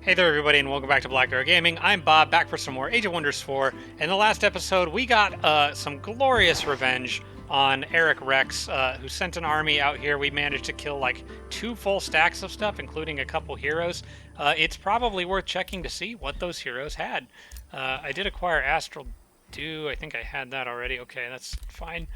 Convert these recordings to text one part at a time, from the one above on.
Hey there, everybody, and welcome back to Black Arrow Gaming. I'm Bob, back for some more Age of Wonders 4. In the last episode, we got some glorious revenge on Eric Rex, who sent an army out here. We managed to kill like 2 full stacks of stuff, including a couple heroes. It's probably worth checking to see what those heroes had. I did acquire Astral Dew. I think I had that already. Okay, that's fine.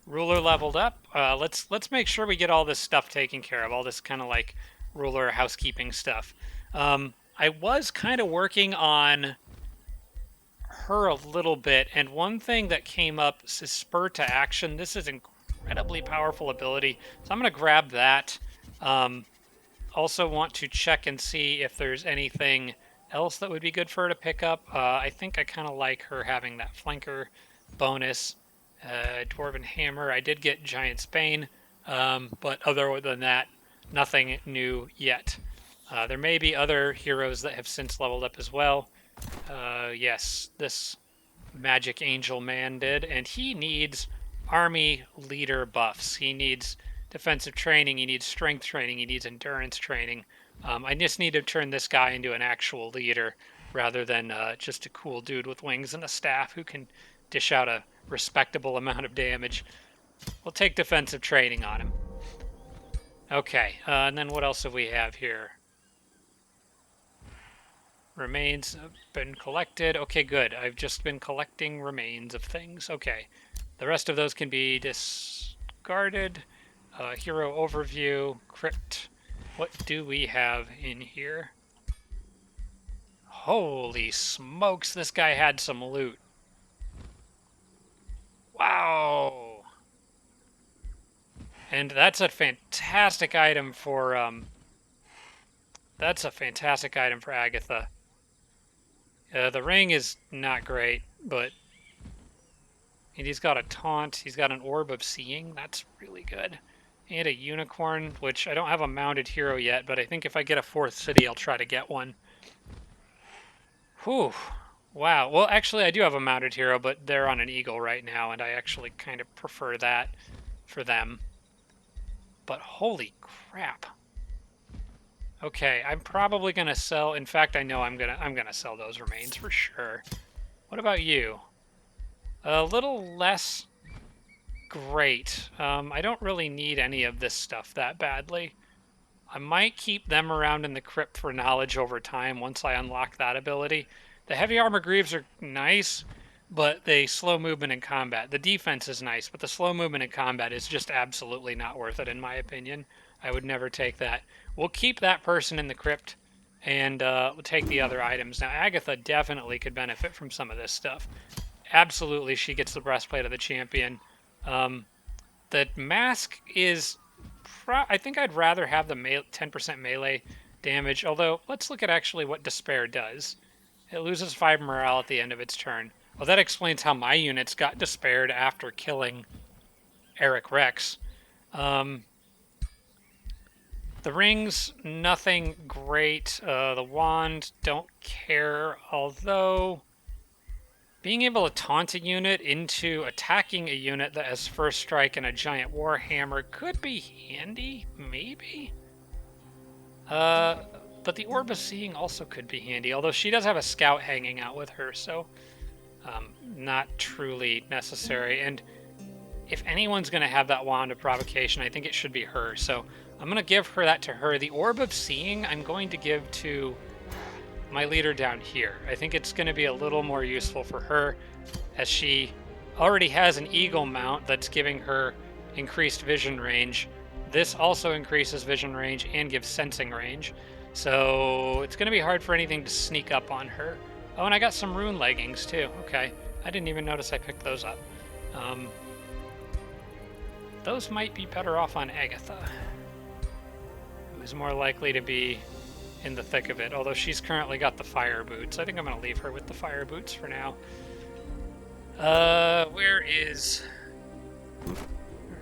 Ruler leveled up. Let's make sure we get all this stuff taken care of. All this kind of like ruler housekeeping stuff. I was kind of working on her a little bit, and one thing that came up is spur to action. This is incredibly powerful ability, so I'm gonna grab that. Um, Also want to check and see if there's anything else that would be good for her to pick up. I think I kind of like her having that flanker bonus. Dwarven Hammer. I did get Giant Bane, but other than that, nothing new yet. There may be other heroes that have since leveled up as well. Yes, this Magic Angel man did, and he needs army leader buffs. He needs defensive training, he needs strength training, he needs endurance training. I just need to turn this guy into an actual leader rather than just a cool dude with wings and a staff who can dish out a respectable amount of damage. We'll take defensive training on him. Okay, and then what else have we have here? Remains have been collected. Okay, good. I've just been collecting remains of things. Okay. The rest of those can be discarded. Hero overview, crypt. What do we have in here? Holy smokes, this guy had some loot. Wow. And that's a fantastic item for Agatha. The ring is not great, but he's got a taunt. He's got an orb of seeing. That's really good. And a unicorn, which I don't have a mounted hero yet, but I think if I get a 4th city, I'll try to get one. Whew. Wow. Well, actually, I do have a mounted hero, but they're on an eagle right now, and I actually kind of prefer that for them. But holy crap. Okay, I'm probably gonna sell. In fact, I know I'm gonna sell those remains for sure. What about you? A little less great. I don't really need any of this stuff that badly. I might keep them around in the crypt for knowledge over time once I unlock that ability. The heavy armor greaves are nice, but they slow movement in combat. The defense is nice, but the slow movement in combat is just absolutely not worth it in my opinion. I would never take that. We'll keep that person in the crypt and we'll take the other items. Now, Agatha definitely could benefit from some of this stuff. Absolutely, she gets the breastplate of the champion. The mask is... I think I'd rather have the 10% melee damage, although let's look at actually what Despair does. It loses 5 morale at the end of its turn. Well, that explains how my units got despaired after killing Eric Rex. The rings, nothing great. The wand, don't care, although being able to taunt a unit into attacking a unit that has first strike and a giant war hammer could be handy, maybe? But the Orb of Seeing also could be handy, although she does have a scout hanging out with her, so not truly necessary. And if anyone's going to have that Wand of Provocation, I think it should be her. So I'm going to give her that to her. The Orb of Seeing I'm going to give to my leader down here. I think it's going to be a little more useful for her, as she already has an eagle mount that's giving her increased vision range. This also increases vision range and gives sensing range. So it's going to be hard for anything to sneak up on her. Oh, and I got some rune leggings too. Okay. I didn't even notice I picked those up. Those might be better off on Agatha, who's more likely to be in the thick of it, although she's currently got the fire boots. I think I'm going to leave her with the fire boots for now. Where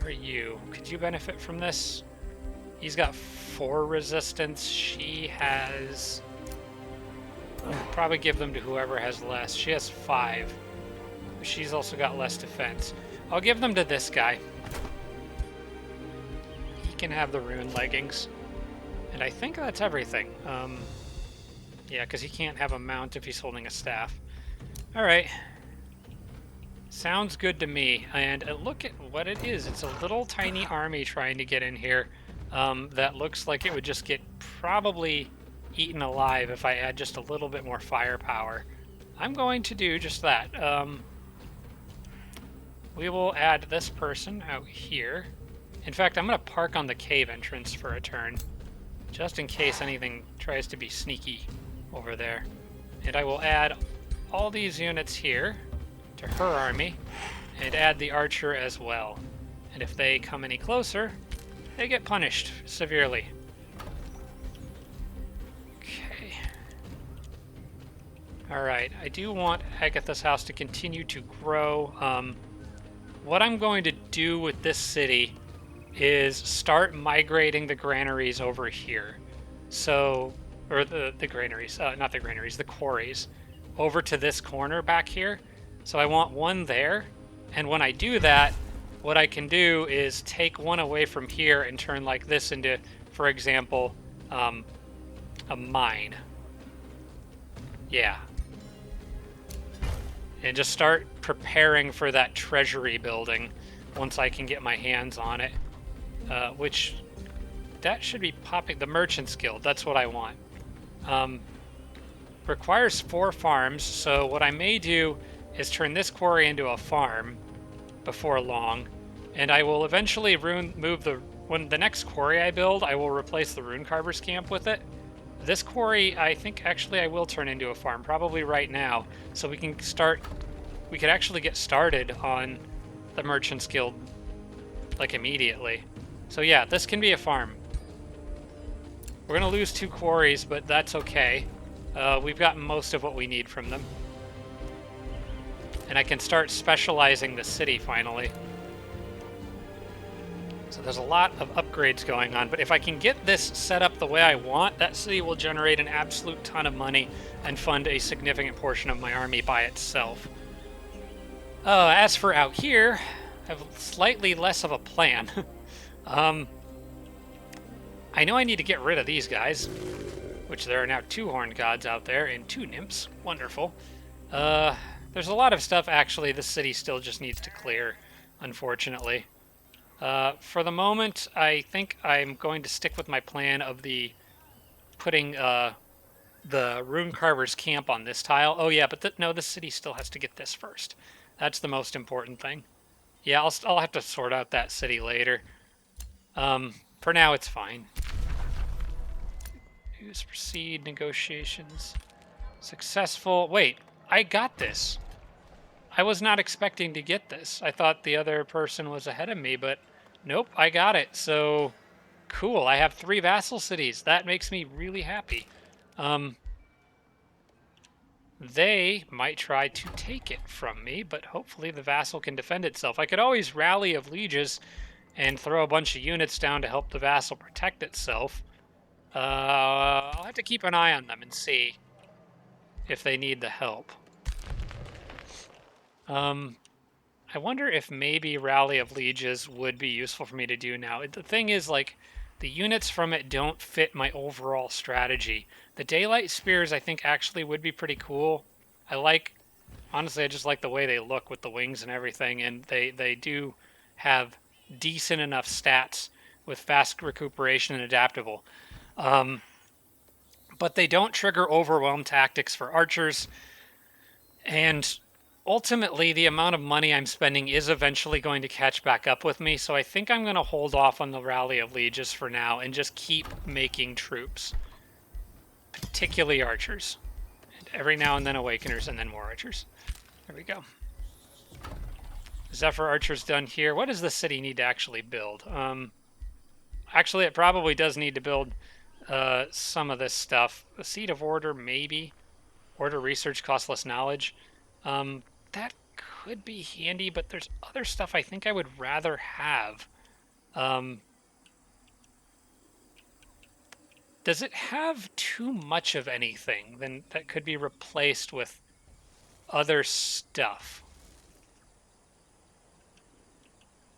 are you? Could you benefit from this? He's got 4 resistance. She has... I'll probably give them to whoever has less. She has 5. She's also got less defense. I'll give them to this guy. He can have the rune leggings. And I think that's everything. Yeah, because he can't have a mount if he's holding a staff. All right. Sounds good to me. And look at what it is. It's a little tiny army trying to get in here that looks like it would just get probably eaten alive if I add just a little bit more firepower. I'm going to do just that. We will add this person out here. In fact, I'm going to park on the cave entrance for a turn, just in case anything tries to be sneaky over there. And I will add all these units here to her army, and add the archer as well. And if they come any closer, they get punished severely. Okay. Alright, I do want Agatha's house to continue to grow. What I'm going to do with this city is start migrating the granaries over here. So, or the granaries, not the granaries, the quarries, over to this corner back here. So I want one there, and when I do that, what I can do is take one away from here and turn like this into, for example, a mine. Yeah. And just start preparing for that treasury building once I can get my hands on it. Which, that should be popping. The Merchant's Guild, that's what I want. Requires 4 farms, so what I may do is turn this quarry into a farm before long, and I will eventually when the next quarry I build, I will replace the rune carver's camp with it. This quarry, I think actually I will turn into a farm, probably right now, so we could actually get started on the Merchant's Guild, like, immediately. So yeah, this can be a farm. We're gonna lose 2 quarries, but that's okay. We've gotten most of what we need from them. And I can start specializing the city finally. So there's a lot of upgrades going on, but if I can get this set up the way I want, that city will generate an absolute ton of money and fund a significant portion of my army by itself. As for out here, I have slightly less of a plan. I know I need to get rid of these guys, which there are now 2 horned gods out there and 2 nymphs. Wonderful. There's a lot of stuff, actually, this city still just needs to clear, unfortunately. For the moment, I think I'm going to stick with my plan of putting the rune carver's camp on this tile. Oh yeah, but no, this city still has to get this first. That's the most important thing. Yeah, I'll have to sort out that city later. For now, it's fine. Use proceed negotiations. Successful. Wait, I got this. I was not expecting to get this. I thought the other person was ahead of me, but nope, I got it. So, cool. I have 3 vassal cities. That makes me really happy. They might try to take it from me, but hopefully the vassal can defend itself. I could always rally of lieges and throw a bunch of units down to help the vassal protect itself. I'll have to keep an eye on them and see if they need the help. I wonder if maybe Rally of Lieges would be useful for me to do now. The thing is, like, the units from it don't fit my overall strategy. The Daylight Spears, I think, actually would be pretty cool. Honestly, I just like the way they look with the wings and everything, and they do have decent enough stats with fast recuperation and adaptable. But they don't trigger overwhelm tactics for archers, and ultimately, the amount of money I'm spending is eventually going to catch back up with me, so I think I'm going to hold off on the Rally of Lieges for now and just keep making troops. Particularly archers. And every now and then Awakeners, and then more archers. There we go. Zephyr archers done here. What does the city need to actually build? Actually, it probably does need to build some of this stuff. A Seat of Order, maybe. Order research costs less knowledge. That could be handy, but there's other stuff I think I would rather have. Does it have too much of anything that could be replaced with other stuff?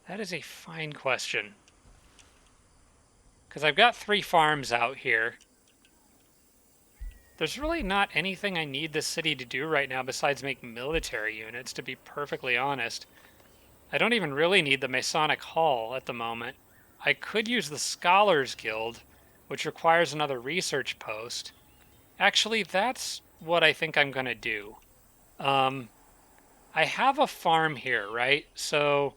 That is a fine question. Because I've got 3 farms out here. There's really not anything I need this city to do right now besides make military units, to be perfectly honest. I don't even really need the Masonic Hall at the moment. I could use the Scholars Guild, which requires another research post. Actually, that's what I think I'm going to do. I have a farm here, right? So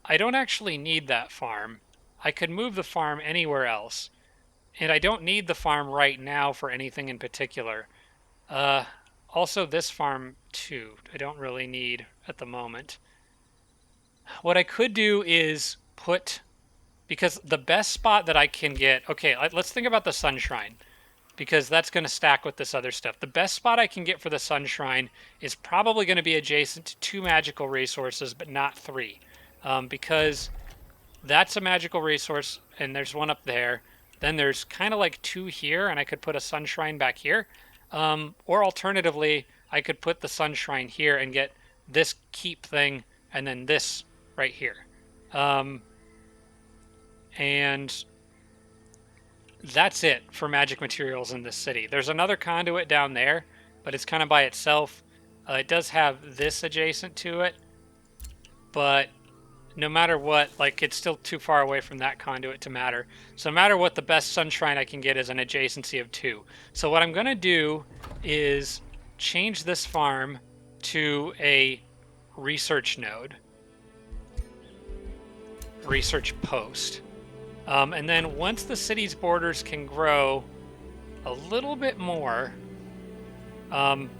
I don't actually need that farm. I could move the farm anywhere else. And I don't need the farm right now for anything in particular. Also this farm too, I don't really need at the moment. What I could do is put, because the best spot that I can get, okay, let's think about the Sun Shrine, because that's going to stack with this other stuff. The best spot I can get for the Sun Shrine is probably going to be adjacent to 2 magical resources, but not 3. Because that's a magical resource, and there's one up there. Then there's kind of like 2 here, and I could put a Sun Shrine back here. Or alternatively, I could put the Sun Shrine here and get this keep thing, and then this right here. And that's it for magic materials in this city. There's another conduit down there, but it's kind of by itself. It does have this adjacent to it, but no matter what, like, it's still too far away from that conduit to matter. So no matter what, the best Sun Shrine I can get is an adjacency of 2. So what I'm going to do is change this farm to a research node. Research post. And then once the city's borders can grow a little bit more, I'm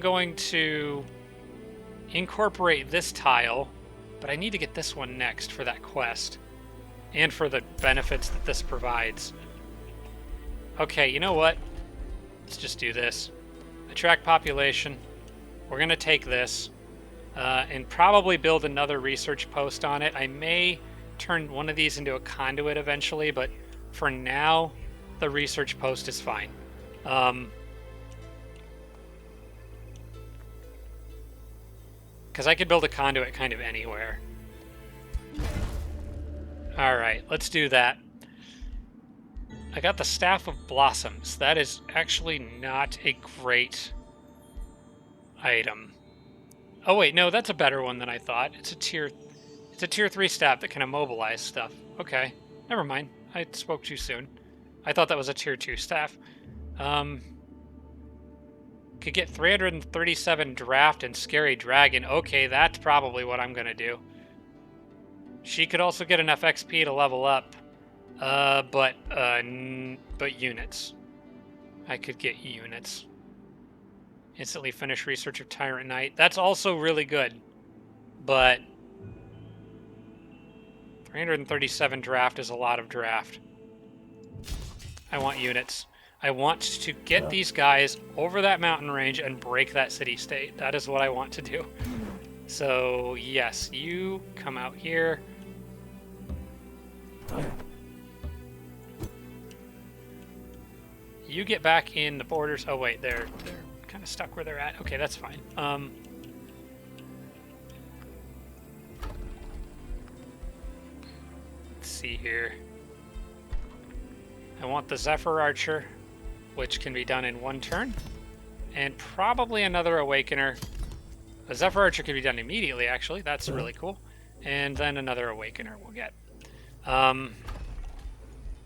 going to incorporate this tile. But I need to get this one next for that quest. And for the benefits that this provides. Okay, you know what? Let's just do this. Attract population. We're going to take this. And probably build another research post on it. I may turn one of these into a conduit eventually. But for now, the research post is fine. Because I could build a conduit kind of anywhere. Alright, let's do that. I got the Staff of Blossoms. That is actually not a great item. Oh wait, no, that's a better one than I thought. It's a tier 3 staff that can immobilize stuff. Okay, never mind. I spoke too soon. I thought that was a tier 2 staff. Could get 337 draft and scary dragon. Okay, that's probably what I'm gonna do. She could also get enough XP to level up, but units. I could get units. Instantly finish research of Tyrant Knight. That's also really good, but 337 draft is a lot of draft. I want units. I want to get these guys over that mountain range and break that city-state. That is what I want to do. So, yes, you come out here. You get back in the borders. Oh, wait, they're kind of stuck where they're at. Okay, that's fine. Let's see here. I want the Zephyr Archer, which can be done in 1 turn, and probably another Awakener. A Zephyr Archer can be done immediately, actually. That's really cool. And then another Awakener we'll get. And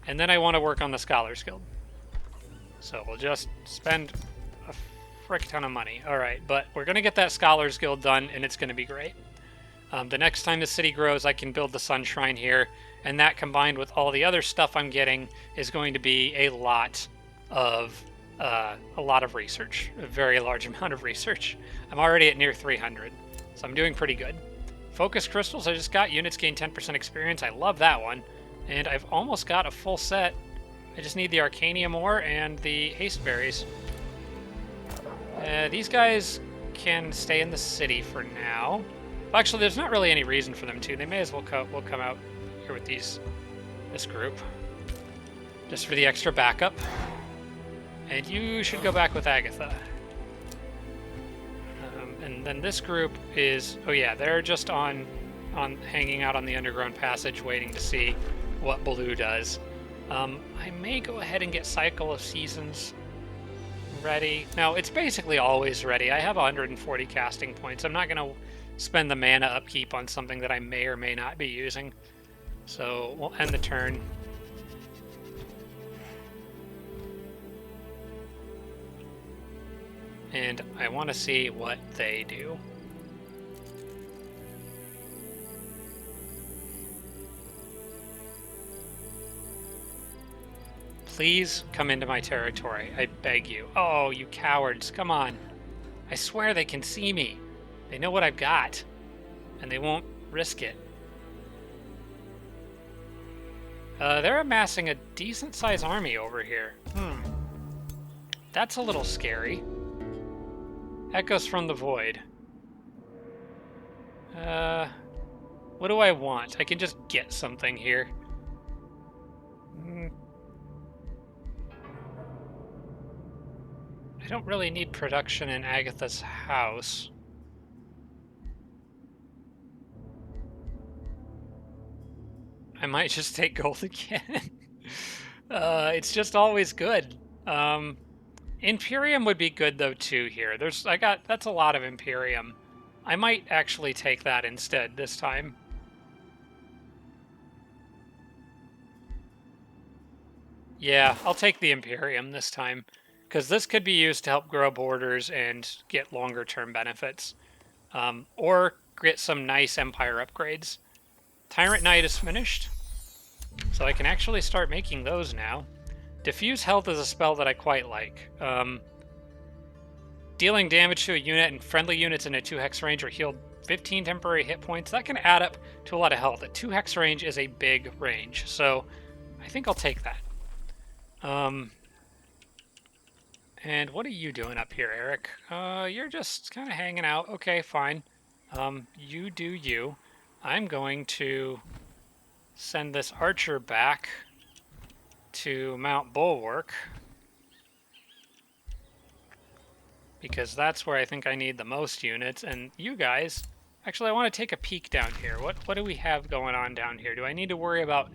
then I want to work on the Scholars Guild. So we'll just spend a frick ton of money. Alright, but we're going to get that Scholars Guild done, and it's going to be great. The next time the city grows, I can build the Sun Shrine here, and that combined with all the other stuff I'm getting is going to be a lot of research, a very large amount of research. I'm already at near 300, so I'm doing pretty good. Focus Crystals, I just got. Units gain 10% experience. I love that one, and I've almost got a full set. I just need the Arcanium Ore and the Haste Berries. These guys can stay in the city for now. Actually, there's not really any reason for them to. They may as well come out here with this group, just for the extra backup. And you should go back with Agatha. And then this group is, oh yeah, they're just on hanging out on the underground passage, waiting to see what blue does. I may go ahead and get Cycle of Seasons ready. No, it's basically always ready. I have 140 casting points. I'm not going to spend the mana upkeep on something that I may or may not be using. So we'll end the turn. And I want to see what they do. Please come into my territory. I beg you. Oh, you cowards. Come on. I swear they can see me. They know what I've got. And they won't risk it. They're amassing a decent-sized army over here. That's a little scary. Echoes from the Void. What do I want? I can just get something here. I don't really need production in Agatha's house. I might just take gold again. It's just always good. Imperium would be good though too here. That's a lot of Imperium. I might actually take that instead this time. Yeah, I'll take the Imperium this time, because this could be used to help grow borders and get longer term benefits. Or get some nice Empire upgrades. Tyrant Knight is finished, so I can actually start making those now. Diffuse Health is a spell that I quite like. Dealing damage to a unit and friendly units in a 2-hex range are healed 15 temporary hit points. That can add up to a lot of health. A 2-hex range is a big range, so I think I'll take that. And what are you doing up here, Eric? You're just kind of hanging out. Okay, fine. You do you. I'm going to send this archer back to Mount Bulwark, because that's where I think I need the most units. And you guys, actually, I want to take a peek down here. What do we have going on down here? Do I need to worry about...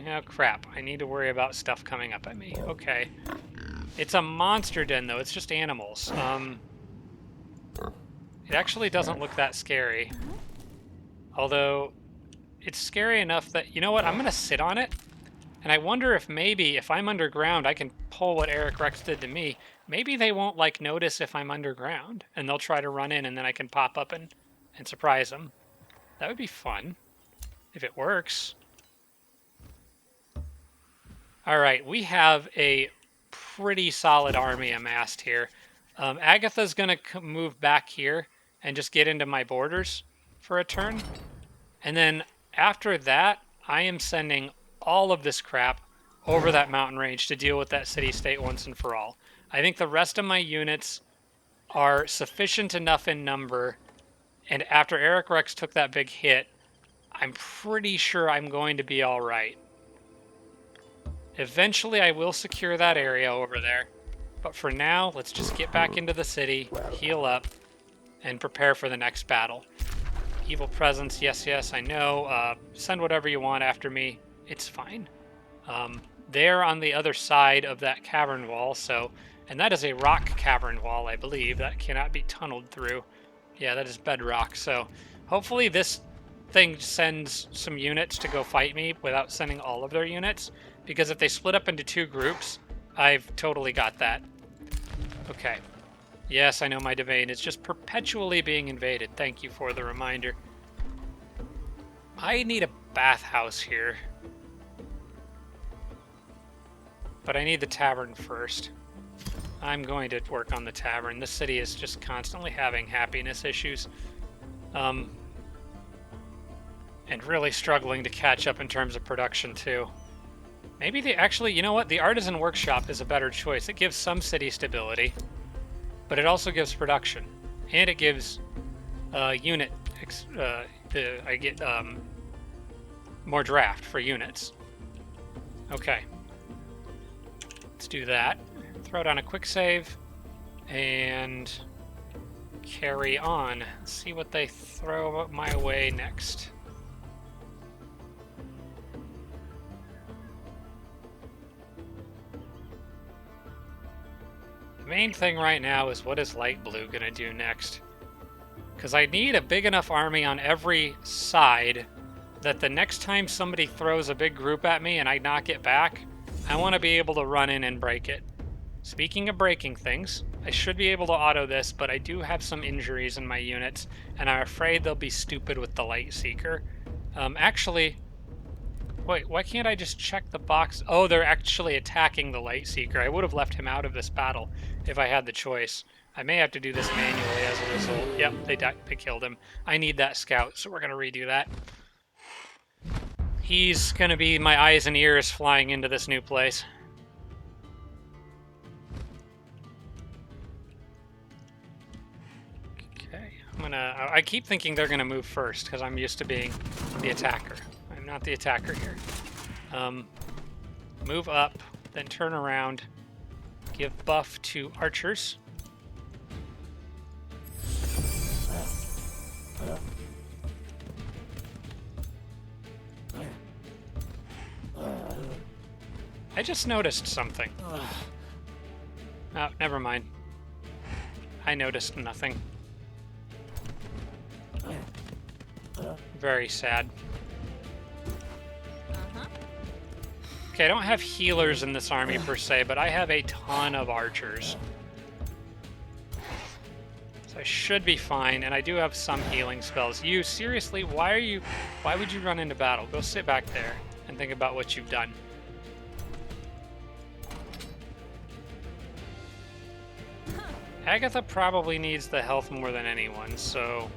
Oh, crap. I need to worry about stuff coming up at me. Okay. It's a monster den, though. It's just animals. It actually doesn't look that scary. Although, it's scary enough that... You know what? I'm going to sit on it. And I wonder if maybe, if I'm underground, I can pull what Eric Rex did to me. Maybe they won't, like, notice if I'm underground. And they'll try to run in, and then I can pop up and surprise them. That would be fun. If it works. Alright, we have a pretty solid army amassed here. Agatha's going to move back here and just get into my borders for a turn. And then after that, I am sending all of this crap over that mountain range to deal with that city-state once and for all. I think the rest of my units are sufficient enough in number, and after Eric Rex took that big hit, I'm pretty sure I'm going to be all right. Eventually, I will secure that area over there, but for now, let's just get back into the city, heal up, and prepare for the next battle. Evil presence, yes, I know. Send whatever you want after me. It's fine. They're on the other side of that cavern wall, so... And that is a rock cavern wall, I believe. That cannot be tunneled through. Yeah, that is bedrock, so... Hopefully this thing sends some units to go fight me without sending all of their units. Because if they split up into 2 groups, I've totally got that. Okay. Yes, I know my domain is just perpetually being invaded. Thank you for the reminder. I need a bathhouse here. But I need the tavern first. I'm going to work on the tavern. This city is just constantly having happiness issues. And really struggling to catch up in terms of production, too. Maybe they actually, you know what? The Artisan Workshop is a better choice. It gives some city stability, but it also gives production. And it gives unit... I get more draft for units. Okay. Let's do that. Throw down a quick save. And carry on. See what they throw my way next. main thing right now is what is light blue going to do next? Because I need a big enough army on every side that the next time somebody throws a big group at me and I knock it back, I want to be able to run in and break it. Speaking of breaking things, I should be able to auto this, but I do have some injuries in my units, and I'm afraid they'll be stupid with the Light Seeker. Actually, wait, why can't I just check the box? Oh, they're actually attacking the Light Seeker. I would have left him out of this battle if I had the choice. I may have to do this manually as a result. Yep, they killed him. I need that scout, so we're going to redo that. He's going to be my eyes and ears flying into this new place. Okay, I keep thinking they're going to move first because I'm used to being the attacker. I'm not the attacker here. Move up, then turn around. Give buff to archers. I just noticed something. Oh, never mind. I noticed nothing. Very sad. Okay, I don't have healers in this army per se, but I have a ton of archers. So I should be fine, and I do have some healing spells. You, seriously, why would you run into battle? Go sit back there and think about what you've done. Agatha probably needs the health more than anyone, so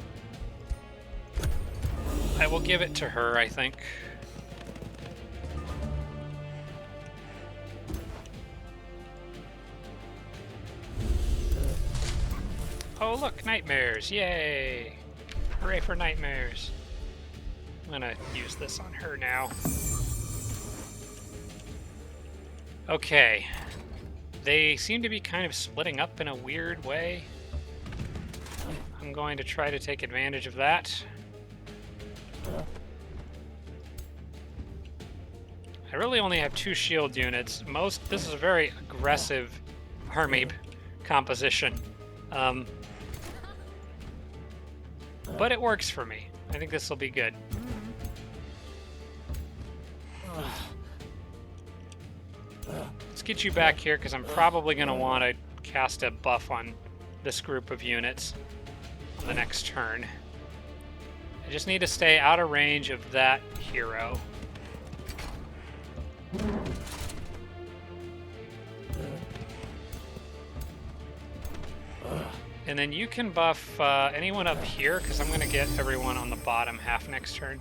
I will give it to her, I think. Oh, look, nightmares. Yay! Hooray for nightmares. I'm gonna use this on her now. Okay. They seem to be kind of splitting up in a weird way. I'm going to try to take advantage of that. I really only have 2 shield units. This is a very aggressive army composition. But it works for me. I think this will be good. Let's get you back here, because I'm probably going to want to cast a buff on this group of units on the next turn. I just need to stay out of range of that hero. And then you can buff anyone up here, because I'm going to get everyone on the bottom half next turn.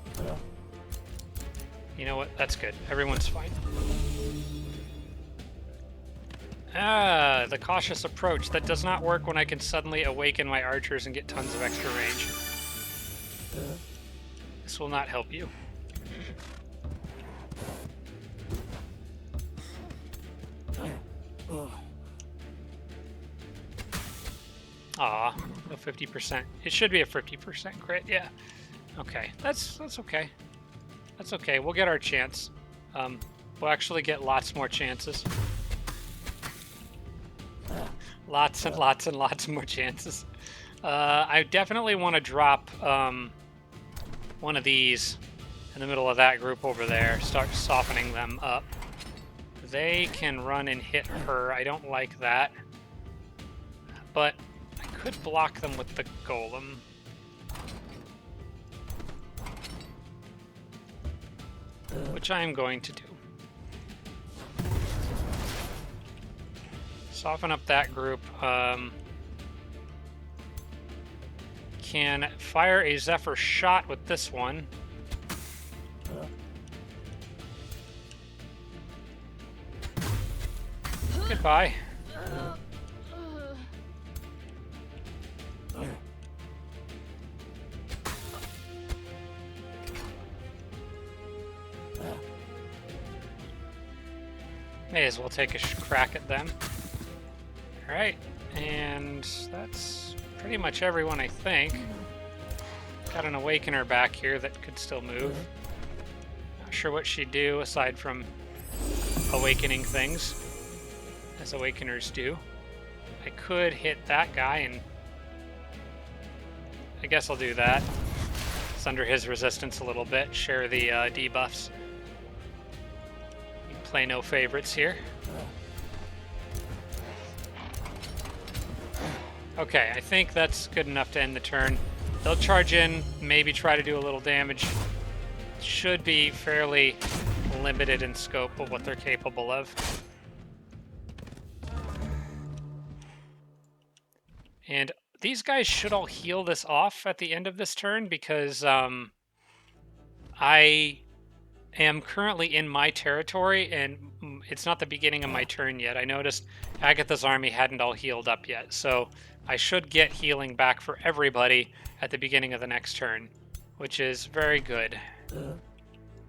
You know what? That's good. Everyone's fine. Ah, the cautious approach. That does not work when I can suddenly awaken my archers and get tons of extra range. This will not help you. Aw, no 50%. It should be a 50% crit, yeah. Okay, that's okay. That's okay, we'll get our chance. We'll actually get lots more chances. Lots and lots and lots more chances. I definitely want to drop one of these in the middle of that group over there. Start softening them up. They can run and hit her. I don't like that. But I could block them with the golem. Which I am going to do. Soften up that group. Can fire a Zephyr shot with this one. Goodbye. May as well take a crack at them. Alright, and that's pretty much everyone, I think. Got an Awakener back here that could still move. Not sure what she'd do aside from awakening things, as Awakeners do. I could hit that guy, and I guess I'll do that. It's under his resistance a little bit. Share the debuffs. Play no favorites here. Okay, I think that's good enough to end the turn. They'll charge in, maybe try to do a little damage. Should be fairly limited in scope of what they're capable of. And these guys should all heal this off at the end of this turn because I am currently in my territory and it's not the beginning of my turn yet. I noticed Agatha's army hadn't all healed up yet, so I should get healing back for everybody at the beginning of the next turn, which is very good.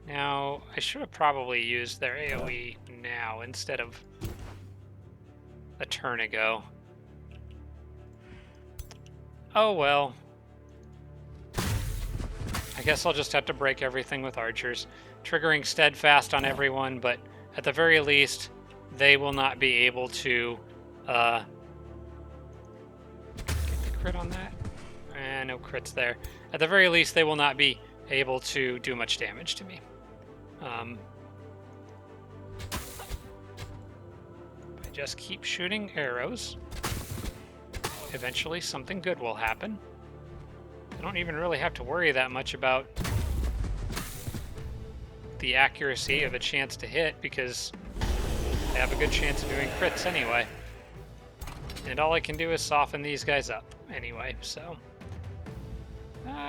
Now, I should have probably used their AoE now instead of a turn ago. Oh well. I guess I'll just have to break everything with archers. Triggering steadfast on everyone, but at the very least, they will not be able to get the crit on that. No crits there. At the very least, they will not be able to do much damage to me. I just keep shooting arrows. Eventually, something good will happen. I don't even really have to worry that much about the accuracy or the chance to hit because I have a good chance of doing crits anyway. And all I can do is soften these guys up anyway, so...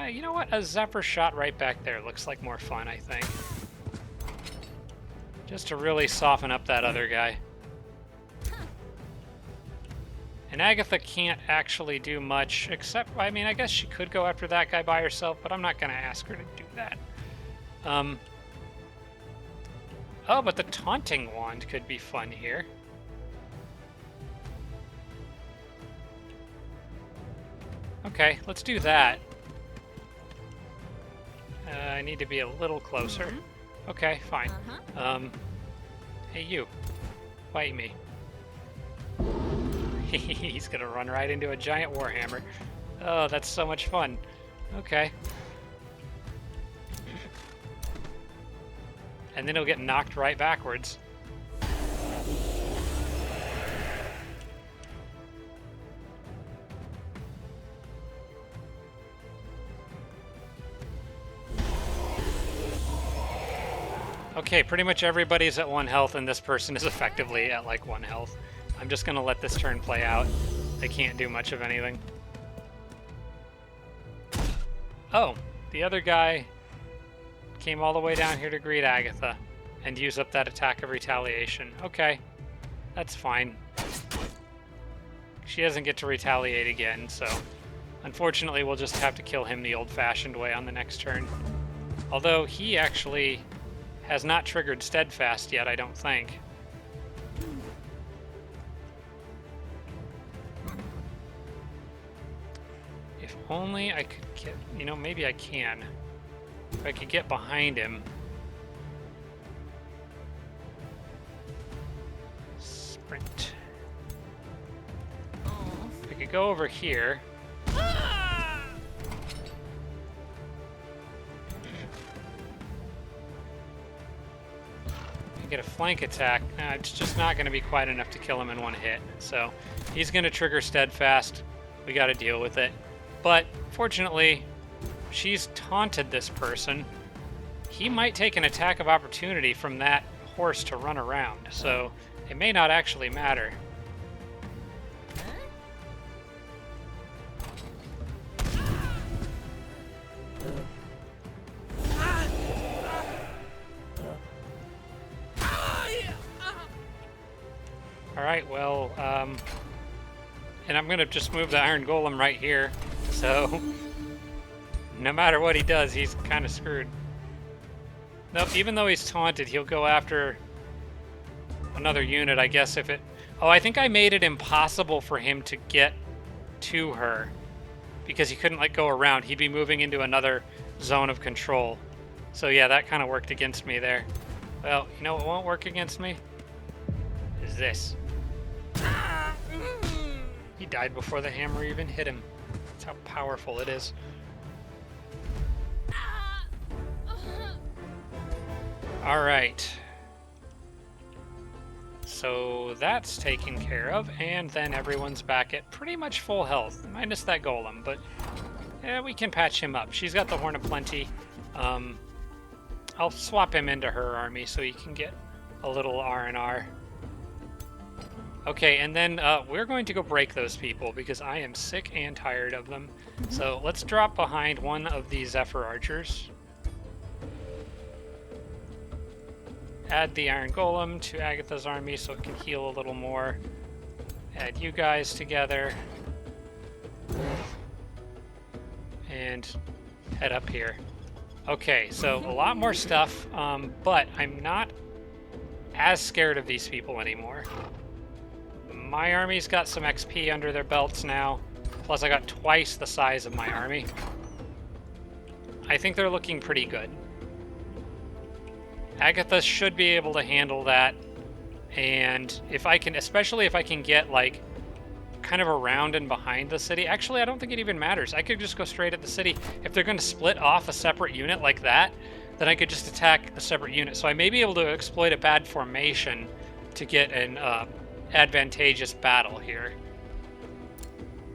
you know what? A Zephyr shot right back there looks like more fun, I think. Just to really soften up that other guy. And Agatha can't actually do much, except, I mean, I guess she could go after that guy by herself, but I'm not going to ask her to do that. Oh, but the Taunting Wand could be fun here. Okay, let's do that. I need to be a little closer. Okay, fine. Hey, you. Fight me. He's gonna run right into a giant warhammer. Oh, that's so much fun. Okay. And then he'll get knocked right backwards. Okay, pretty much everybody's at 1 health, and this person is effectively at like 1 health. I'm just gonna let this turn play out. They can't do much of anything. Oh, the other guy came all the way down here to greet Agatha and use up that attack of retaliation. Okay, that's fine. She doesn't get to retaliate again, so unfortunately we'll just have to kill him the old-fashioned way on the next turn. Although he actually has not triggered Steadfast yet, I don't think. If only I could get, you know, maybe I can. If I could get behind him. Sprint. If I could go over here. Get a flank attack. It's just not going to be quite enough to kill him in 1 hit. So he's going to trigger Steadfast. We got to deal with it. But fortunately, she's taunted this person. He might take an attack of opportunity from that horse to run around. So it may not actually matter. Alright, well, and I'm gonna just move the Iron Golem right here, so no matter what he does, he's kind of screwed. Nope, even though he's taunted, he'll go after another unit, I guess, if it... Oh, I think I made it impossible for him to get to her, because he couldn't, like, go around. He'd be moving into another zone of control. So yeah, that kind of worked against me there. Well, you know what won't work against me? Is this. He died before the hammer even hit him. That's how powerful it is. Alright. So that's taken care of, and then everyone's back at pretty much full health, minus that golem, but yeah, we can patch him up. She's got the Horn of Plenty. I'll swap him into her army so he can get a little R&R. Okay, and then we're going to go break those people because I am sick and tired of them. So let's drop behind one of these Zephyr Archers. Add the Iron Golem to Agatha's army so it can heal a little more. Add you guys together. And head up here. Okay, so a lot more stuff, but I'm not as scared of these people anymore. My army's got some XP under their belts now, plus I got twice the size of my army. I think they're looking pretty good. Agatha should be able to handle that, and if I can, especially if I can get, like, kind of around and behind the city. Actually, I don't think it even matters. I could just go straight at the city. If they're going to split off a separate unit like that, then I could just attack the separate unit. So I may be able to exploit a bad formation to get an advantageous battle here.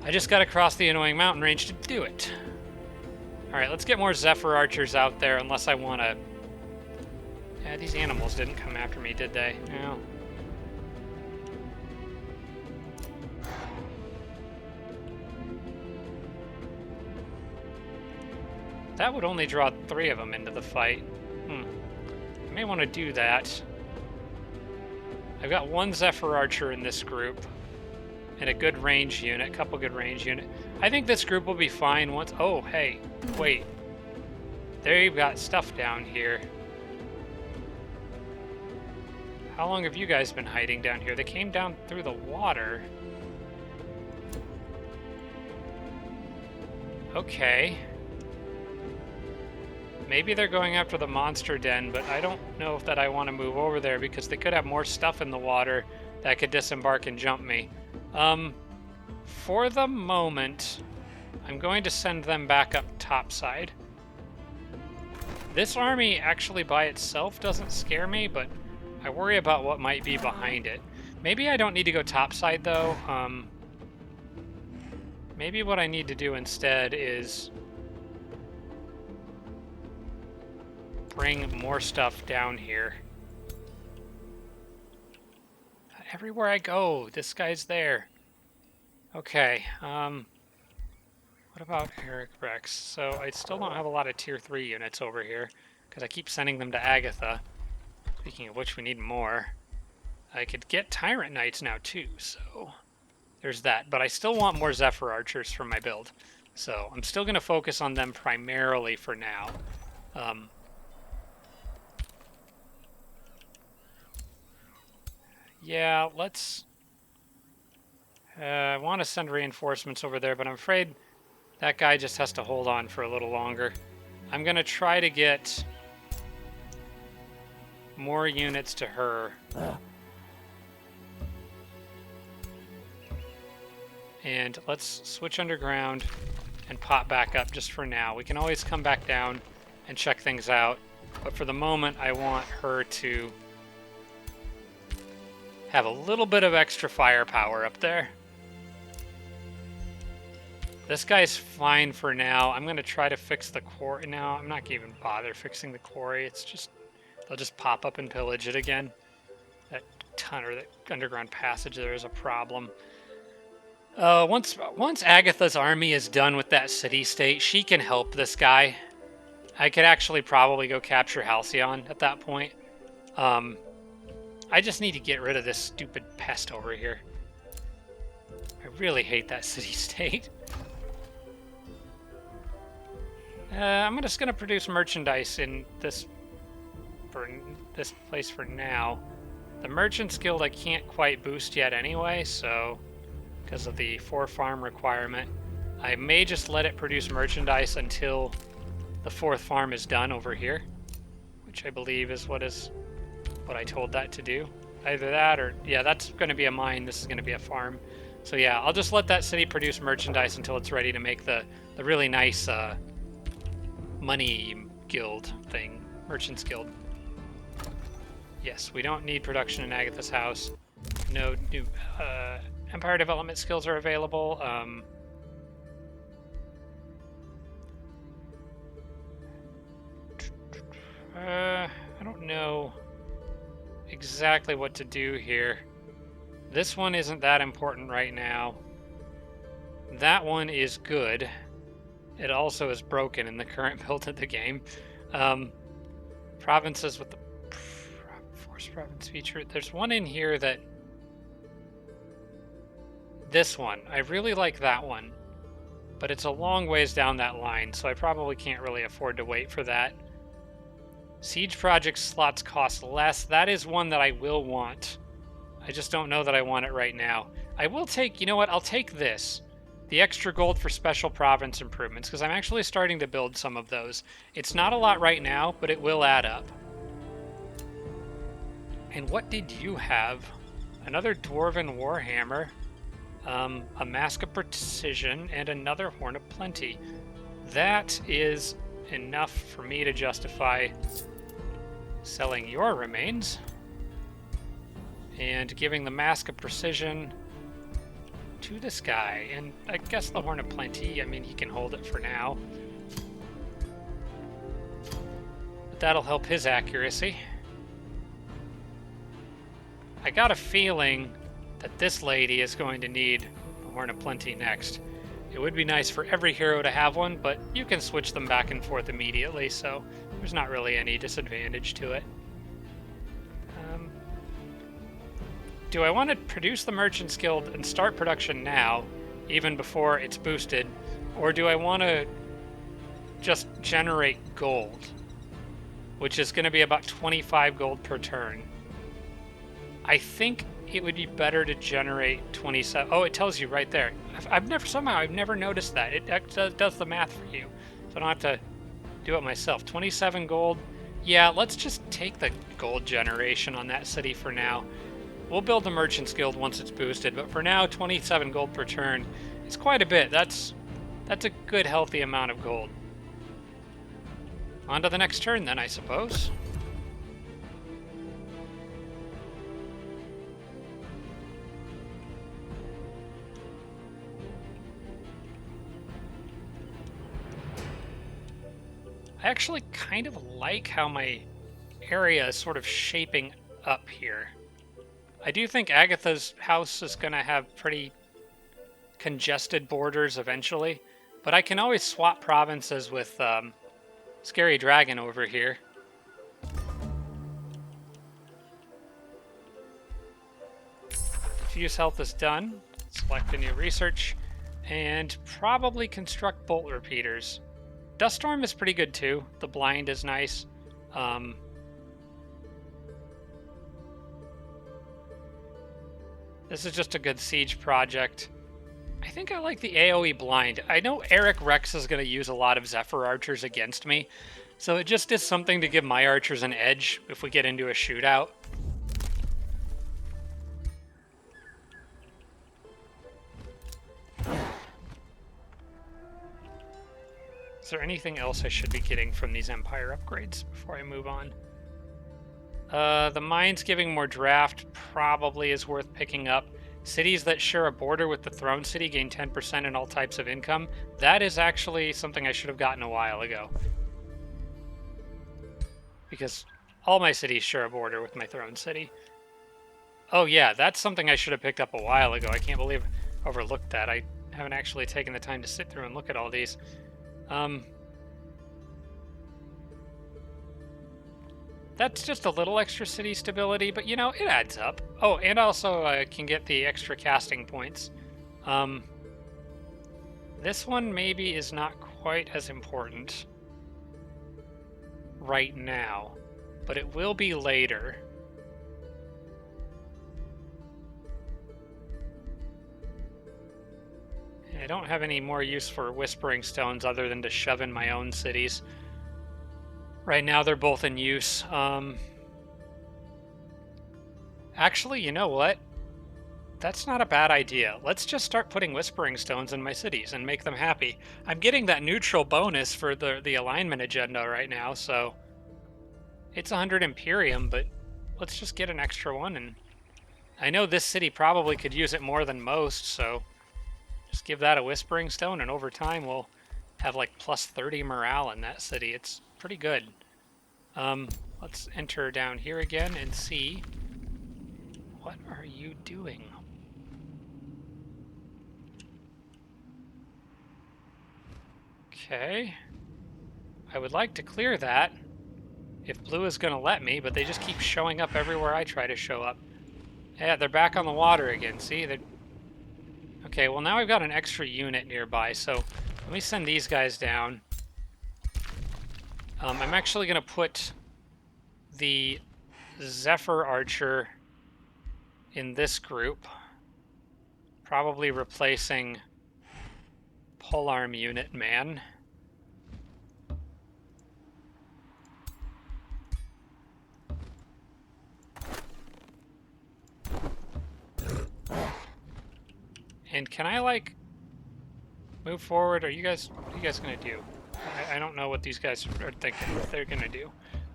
I just got to cross the annoying mountain range to do it. Alright, let's get more Zephyr Archers out there, unless I want to... Yeah, these animals didn't come after me, did they? No. That would only draw 3 of them into the fight. I may want to do that. I've got 1 Zephyr Archer in this group. And a good range unit, couple good range unit. I think this group will be fine once... Oh, hey, wait. There you've got stuff down here. How long have you guys been hiding down here? They came down through the water. Okay. Maybe they're going after the monster den, but I don't know if that I want to move over there because they could have more stuff in the water that could disembark and jump me. For the moment, I'm going to send them back up topside. This army actually by itself doesn't scare me, but I worry about what might be behind it. Maybe I don't need to go topside though. Maybe what I need to do instead is bring more stuff down here. Everywhere I go, this guy's there. Okay, what about Eric Rex? So I still don't have a lot of tier 3 units over here, because I keep sending them to Agatha. Speaking of which, we need more. I could get Tyrant Knights now too, so there's that. But I still want more Zephyr Archers for my build. So I'm still going to focus on them primarily for now. Yeah, let's... I want to send reinforcements over there, but I'm afraid that guy just has to hold on for a little longer. I'm going to try to get more units to her. And let's switch underground and pop back up just for now. We can always come back down and check things out, but for the moment I want her to have a little bit of extra firepower up there. This guy's fine for now. I'm going to try to fix the quarry. No, I'm not going to even bother fixing the quarry. It's just, they'll just pop up and pillage it again. That tunnel, that underground passage there is a problem. Once Agatha's army is done with that city-state, she can help this guy. I could actually probably go capture Halcyon at that point. I just need to get rid of this stupid pest over here. I really hate that city-state. I'm just going to produce merchandise in this place for now. The Merchant's Guild I can't quite boost yet anyway, so because of the 4-farm requirement. I may just let it produce merchandise until the 4th farm is done over here, which I believe is what I told that to do. Either that or, yeah, that's going to be a mine, this is going to be a farm. So yeah, I'll just let that city produce merchandise until it's ready to make the really nice money guild thing, merchants guild. Yes, we don't need production in Agatha's house. No new empire development skills are available. I don't know exactly what to do here. This one isn't that important right now. That one is good. It also is broken in the current build of the game. Provinces with the force province feature. There's one in here that... This one. I really like that one. But it's a long ways down that line, so I probably can't really afford to wait for that. Siege project slots cost less. That is one that I will want. I just don't know that I want it right now. I will take, you know what, I'll take this. The extra gold for special province improvements, because I'm actually starting to build some of those. It's not a lot right now, but it will add up. And what did you have? Another Dwarven Warhammer, a Mask of Precision, and another Horn of Plenty. That is enough for me to justify selling your remains and giving the Mask of Precision to this guy. And I guess the Horn of Plenty, I mean, he can hold it for now. But that'll help his accuracy. I got a feeling that this lady is going to need the Horn of Plenty next. It would be nice for every hero to have one, but you can switch them back and forth immediately, so there's not really any disadvantage to it. Do I want to produce the Merchants Guild and start production now, even before it's boosted, or do I want to just generate gold, which is going to be about 25 gold per turn? I think it would be better to generate 27. Oh, it tells you right there. I've never noticed that. It does the math for you, so I don't have to do it myself. 27 gold. Yeah, let's just take the gold generation on that city for now. We'll build the Merchants Guild once it's boosted, but for now, 27 gold per turn is quite a bit. That's a good, healthy amount of gold. On to the next turn, then, I suppose. I actually kind of like how my area is sort of shaping up here. I do think Agatha's house is going to have pretty congested borders eventually, but I can always swap provinces with Scary Dragon over here. Fuse health is done. Select a new research, and probably construct bolt repeaters. Duststorm is pretty good too. The blind is nice. This is just a good siege project. I think I like the AoE blind. I know Eric Rex is going to use a lot of Zephyr archers against me, so it just is something to give my archers an edge if we get into a shootout. Is there anything else I should be getting from these Empire upgrades before I move on? The mines giving more draft probably is worth picking up. Cities that share a border with the Throne City gain 10% in all types of income. That is actually something I should have gotten a while ago. Because all my cities share a border with my Throne City. Oh yeah, that's something I should have picked up a while ago. I can't believe I overlooked that. I haven't actually taken the time to sit through and look at all these. That's just a little extra city stability, but you know, it adds up. Oh, and also I can get the extra casting points. This one maybe is not quite as important right now, but it will be later. I don't have any more use for Whispering Stones other than to shove in my own cities. Right now, they're both in use. Actually, you know what? That's not a bad idea. Let's just start putting Whispering Stones in my cities and make them happy. I'm getting that neutral bonus for the alignment agenda right now, so it's 100 Imperium, but let's just get an extra one. And I know this city probably could use it more than most, so just give that a Whispering Stone, and over time we'll have like plus 30 morale in that city. It's pretty good. Let's enter down here again and see. What are you doing? Okay. I would like to clear that if blue is going to let me, but they just keep showing up everywhere I try to show up. Yeah, they're back on the water again. See? Okay, well now I've got an extra unit nearby, so let me send these guys down. I'm actually going to put the Zephyr Archer in this group, probably replacing Polearm Unit Man. And can I, like, move forward? What are you guys gonna do? I don't know what these guys are thinking they're gonna do.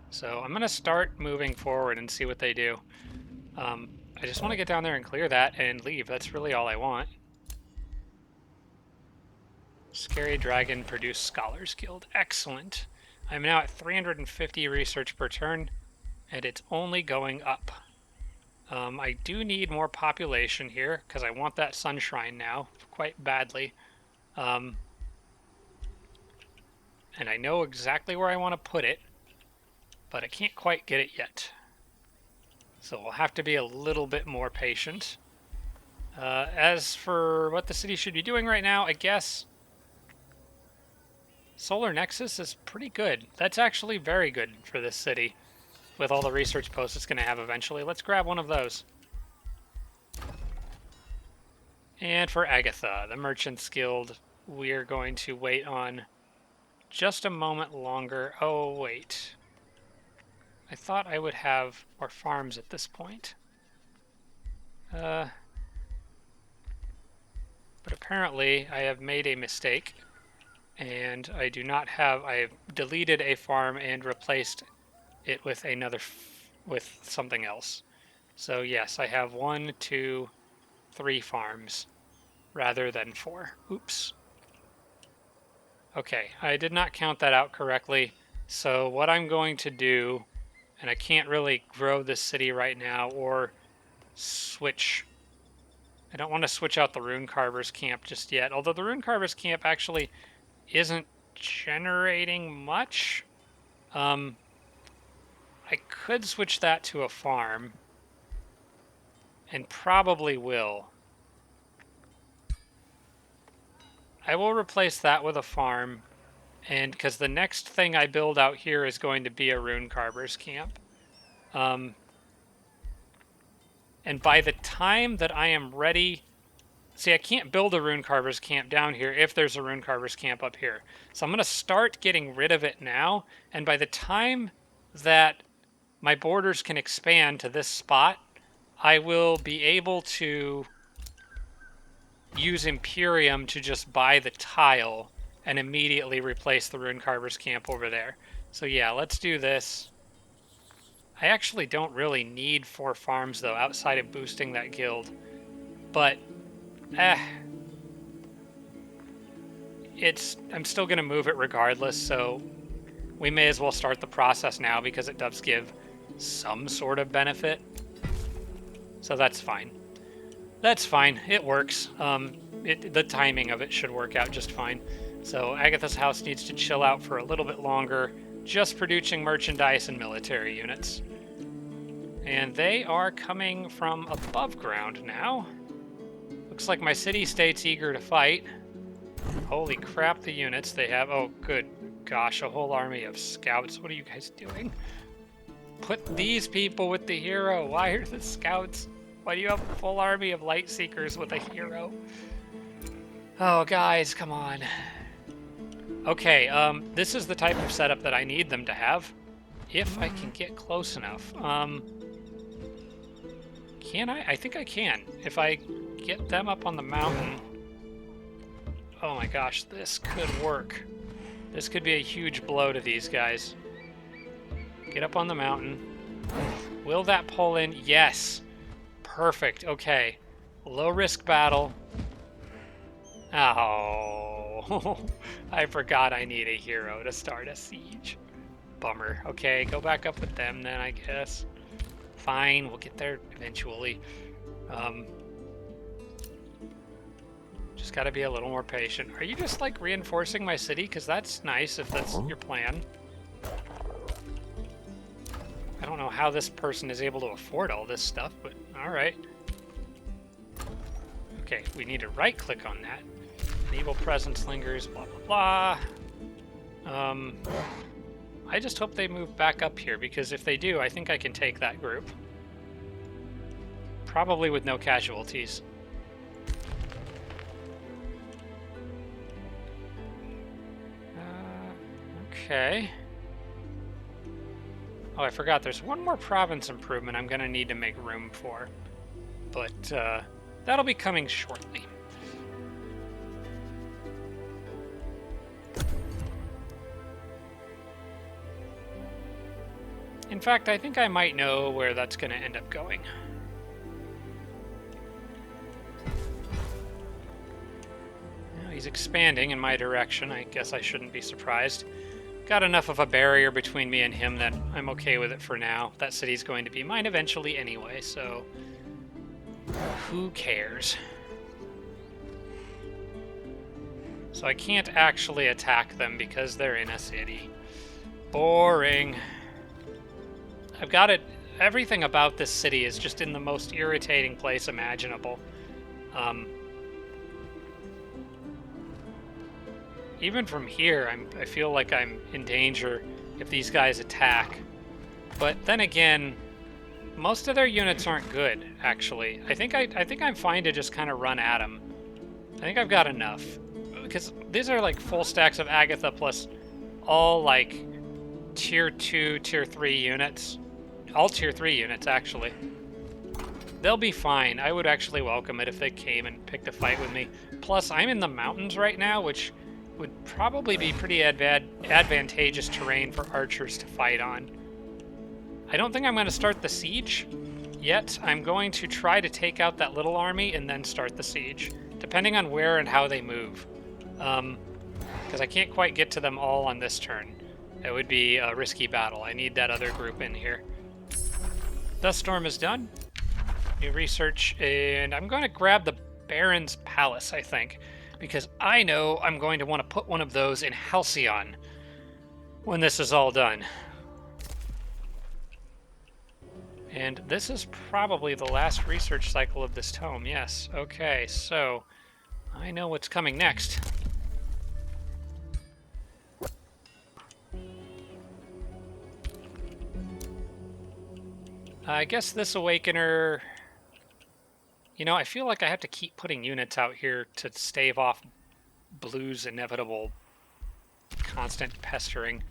So I'm gonna start moving forward and see what they do. I just want to get down there and clear that and leave. That's really all I want. Scary Dragon produced Scholars Guild. Excellent. I'm now at 350 research per turn, and it's only going up. I do need more population here, because I want that Sun Shrine now, quite badly. And I know exactly where I want to put it, but I can't quite get it yet. So we'll have to be a little bit more patient. As for what the city should be doing right now, I guess Solar Nexus is pretty good. That's actually very good for this city, with all the research posts it's going to have eventually. Let's grab one of those. And for Agatha, the Merchants Guild, we're going to wait on just a moment longer. Oh, wait. I thought I would have more farms at this point. But apparently I have made a mistake, and I do not have... I have deleted a farm and replaced it with with something else. So yes, I have 1, 2, 3 farms rather than 4. Oops. Okay, I did not count that out correctly. So what I'm going to do, and I can't really grow this city right now or switch. I don't want to switch out the Rune Carver's camp just yet, although the Rune Carver's camp actually isn't generating much. I could switch that to a farm, and probably will. I will replace that with a farm, and because the next thing I build out here is going to be a Rune Carver's camp. And by the time that I am ready... See, I can't build a Rune Carver's camp down here if there's a Rune Carver's camp up here. So I'm going to start getting rid of it now, and by the time that my borders can expand to this spot, I will be able to use Imperium to just buy the tile and immediately replace the Rune Carver's camp over there. So yeah, let's do this. I actually don't really need 4 farms, though, outside of boosting that guild. But, I'm still going to move it regardless, so we may as well start the process now because it does give some sort of benefit. So that's fine. That's fine. It works. The timing of it should work out just fine. So Agatha's house needs to chill out for a little bit longer, just producing merchandise and military units. And they are coming from above ground now. Looks like my city-state's eager to fight. Holy crap, the units they have. Oh, good gosh, a whole army of scouts. What are you guys doing? Put these people with the hero. Why are the scouts? Why do you have a full army of light seekers with a hero? Oh, guys, come on. Okay, this is the type of setup that I need them to have, if I can get close enough. Can I? I think I can. If I get them up on the mountain... Oh my gosh, this could work. This could be a huge blow to these guys. Get up on the mountain. Will that pull in? Yes. Perfect. Okay. Low risk battle. Oh. I forgot I need a hero to start a siege. Bummer. Okay, go back up with them then, I guess. Fine, we'll get there eventually. Just gotta be a little more patient. Are you just like reinforcing my city? Because that's nice if that's your plan. I don't know how this person is able to afford all this stuff, but alright. Okay, we need to right click on that. An evil presence lingers, blah blah blah. I just hope they move back up here, because if they do, I think I can take that group. Probably with no casualties. Okay. Oh, I forgot. There's one more province improvement I'm going to need to make room for. But that'll be coming shortly. In fact, I think I might know where that's going to end up going. Well, he's expanding in my direction. I guess I shouldn't be surprised. Got enough of a barrier between me and him that I'm okay with it for now. That city's going to be mine eventually anyway, so who cares? So I can't actually attack them because they're in a city. Boring. I've got it. Everything about this city is just in the most irritating place imaginable. Even from here, I feel like I'm in danger if these guys attack. But then again, most of their units aren't good, actually. I think I'm fine to just kind of run at them. I think I've got enough. Because these are like full stacks of Agatha plus all like tier 2, tier 3 units. All tier 3 units, actually. They'll be fine. I would actually welcome it if they came and picked a fight with me. Plus, I'm in the mountains right now, which would probably be pretty advantageous terrain for archers to fight on. I don't think I'm going to start the siege yet. I'm going to try to take out that little army and then start the siege, depending on where and how they move. Because I can't quite get to them all on this turn. It would be a risky battle. I need that other group in here. Dust Storm is done. New research, and I'm going to grab the Baron's Palace, I think. Because I know I'm going to want to put one of those in Halcyon when this is all done. And this is probably the last research cycle of this tome, yes. Okay, so I know what's coming next. I guess this Awakener... You know, I feel like I have to keep putting units out here to stave off Blue's inevitable constant pestering.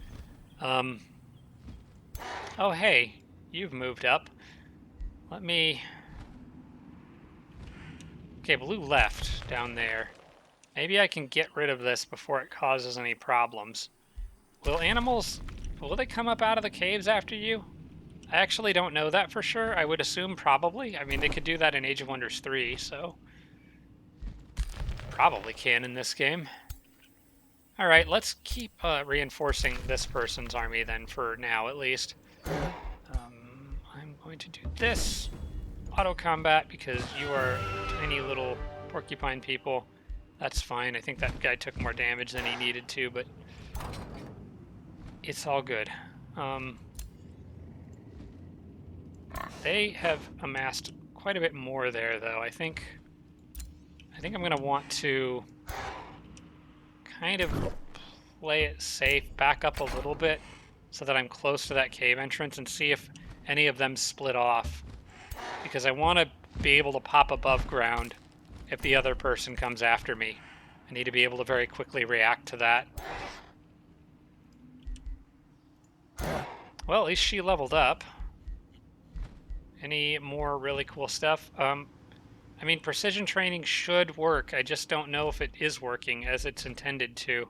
Oh, hey, you've moved up. Let me... Okay, Blue left down there. Maybe I can get rid of this before it causes any problems. Will animals... Will they come up out of the caves after you? I actually don't know that for sure. I would assume probably. I mean, they could do that in Age of Wonders 3, so... Probably can in this game. Alright, let's keep reinforcing this person's army then, for now at least. I'm going to do this. Auto combat, because you are tiny little porcupine people. That's fine. I think that guy took more damage than he needed to, but... It's all good. They have amassed quite a bit more there, though. I think I'm going to want to kind of play it safe, back up a little bit, so that I'm close to that cave entrance and see if any of them split off. Because I want to be able to pop above ground if the other person comes after me. I need to be able to very quickly react to that. Well, at least she leveled up. Any more really cool stuff? I mean, precision training should work. I just don't know if it is working as it's intended to.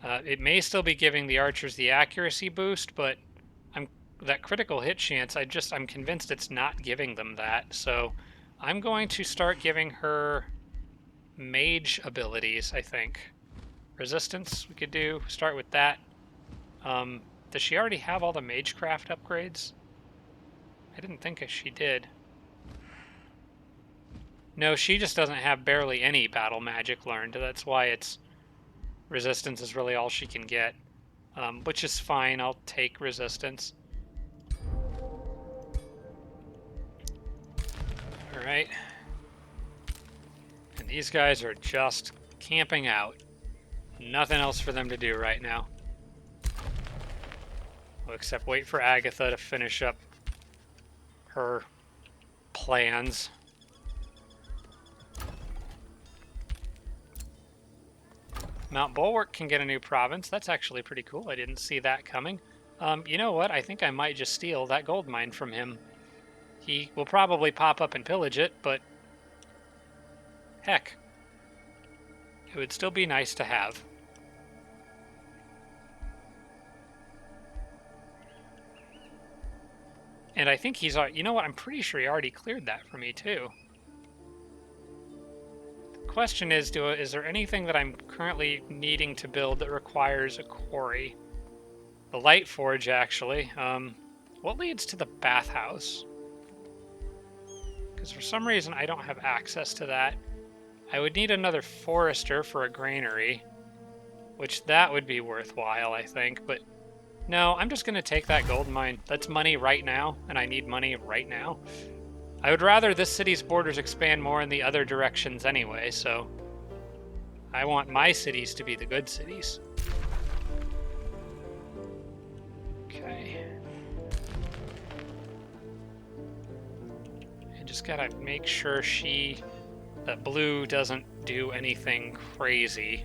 It may still be giving the archers the accuracy boost, but that critical hit chance, I'm convinced it's not giving them that. So I'm going to start giving her mage abilities, I think. Resistance, we could start with that. Does she already have all the magecraft upgrades? I didn't think she did. No, she just doesn't have barely any battle magic learned. That's why it's resistance is really all she can get, which is fine. I'll take resistance. All right. And these guys are just camping out. Nothing else for them to do right now. Well, except wait for Agatha to finish up her plans. Mount Bulwark can get a new province. That's actually pretty cool. I didn't see that coming. You know what? I think I might just steal that gold mine from him. He will probably pop up and pillage it, but heck, it would still be nice to have. And I think he's, you know what? I'm pretty sure he already cleared that for me too. The question is, is there anything that I'm currently needing to build that requires a quarry? The light forge, actually. What leads to the bathhouse? Because for some reason I don't have access to that. I would need another forester for a granary, which that would be worthwhile, I think, but no, I'm just going to take that gold mine. That's money right now, and I need money right now. I would rather this city's borders expand more in the other directions anyway, so I want my cities to be the good cities. Okay. I just gotta make sure that blue doesn't do anything crazy.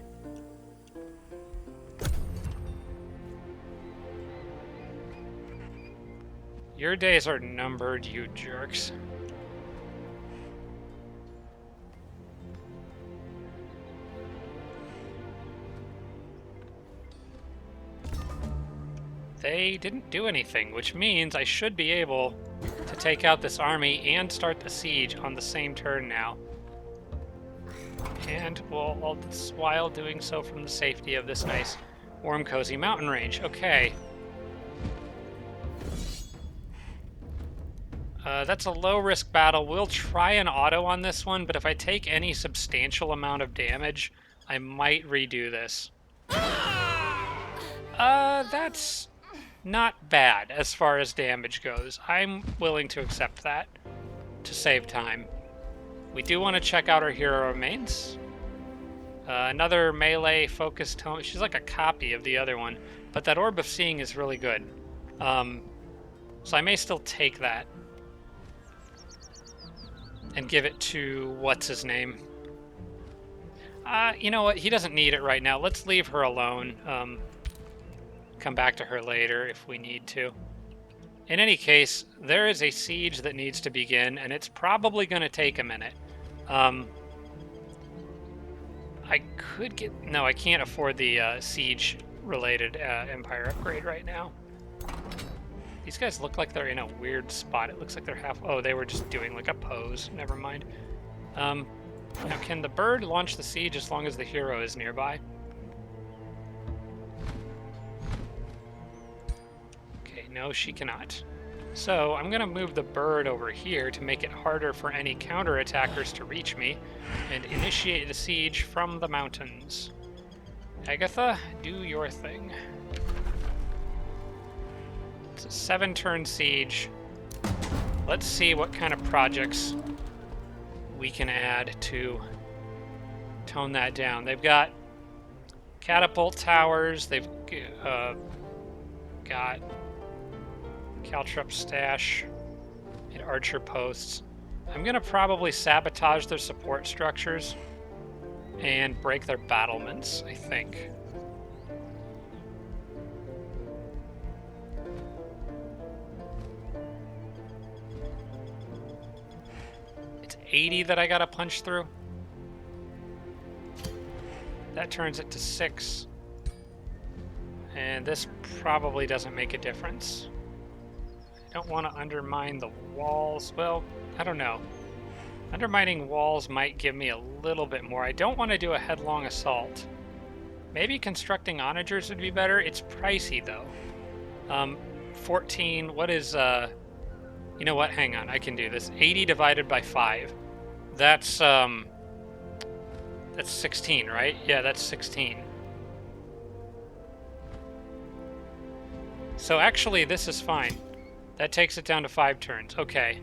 Your days are numbered, you jerks. They didn't do anything, which means I should be able to take out this army and start the siege on the same turn now. And all this while doing so from the safety of this nice, warm, cozy mountain range. Okay. That's a low-risk battle. We'll try an auto on this one, but if I take any substantial amount of damage, I might redo this. That's not bad as far as damage goes. I'm willing to accept that to save time. We do want to check out our hero remains. Another melee-focused tome. She's like a copy of the other one, but that Orb of Seeing is really good. So I may still take that and give it to what's-his-name. You know what? He doesn't need it right now. Let's leave her alone. Come back to her later if we need to. In any case, there is a siege that needs to begin, and it's probably going to take a minute. I could get... No, I can't afford the siege-related Empire upgrade right now. These guys look like they're in a weird spot. It looks like they're half... Oh, they were just doing like a pose. Never mind. Now, can the bird launch the siege as long as the hero is nearby? Okay, no, she cannot. So I'm going to move the bird over here to make it harder for any counterattackers to reach me and initiate the siege from the mountains. Agatha, do your thing. It's a 7-turn siege. Let's see what kind of projects we can add to tone that down. They've got catapult towers. They've got caltrop stash and archer posts. I'm going to probably sabotage their support structures and break their battlements, I think. 80 that I gotta punch through. That turns it to 6. And this probably doesn't make a difference. I don't want to undermine the walls. Well, I don't know. Undermining walls might give me a little bit more. I don't want to do a headlong assault. Maybe constructing onagers would be better. It's pricey, though. 14, what is, you know what? Hang on, I can do this. 80 divided by 5. That's 16, right? Yeah, that's 16. So actually, this is fine. That takes it down to 5 turns. Okay.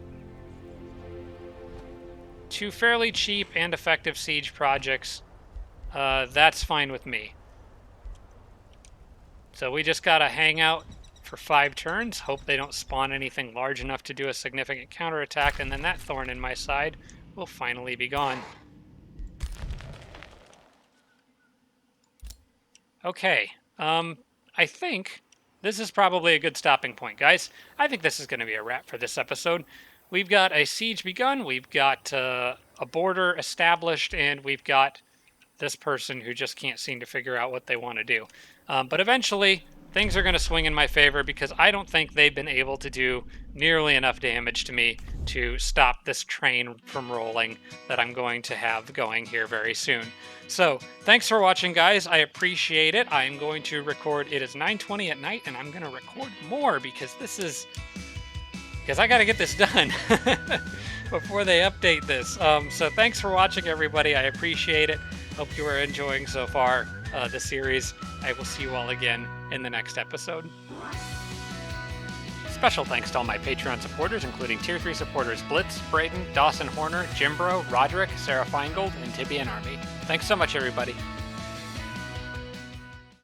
2 fairly cheap and effective siege projects. That's fine with me. So we just gotta hang out for 5 turns, hope they don't spawn anything large enough to do a significant counterattack, and then that thorn in my side will finally be gone. Okay, I think this is probably a good stopping point, guys. I think this is going to be a wrap for this episode. We've got a siege begun, we've got a border established, and we've got this person who just can't seem to figure out what they want to do. But eventually, things are going to swing in my favor because I don't think they've been able to do nearly enough damage to me to stop this train from rolling that I'm going to have going here very soon. So, thanks for watching, guys. I appreciate it. I'm going to record. It is 9:20 at night, and I'm going to record more because I got to get this done before they update this. So thanks for watching, everybody. I appreciate it. Hope you are enjoying so far the series. I will see you all again in the next episode. Special thanks to all my Patreon supporters, including Tier 3 supporters Blitz, Braden, Dawson Horner, Jimbro, Roderick, Sarah Feingold, and Tibby and Army. Thanks so much, everybody.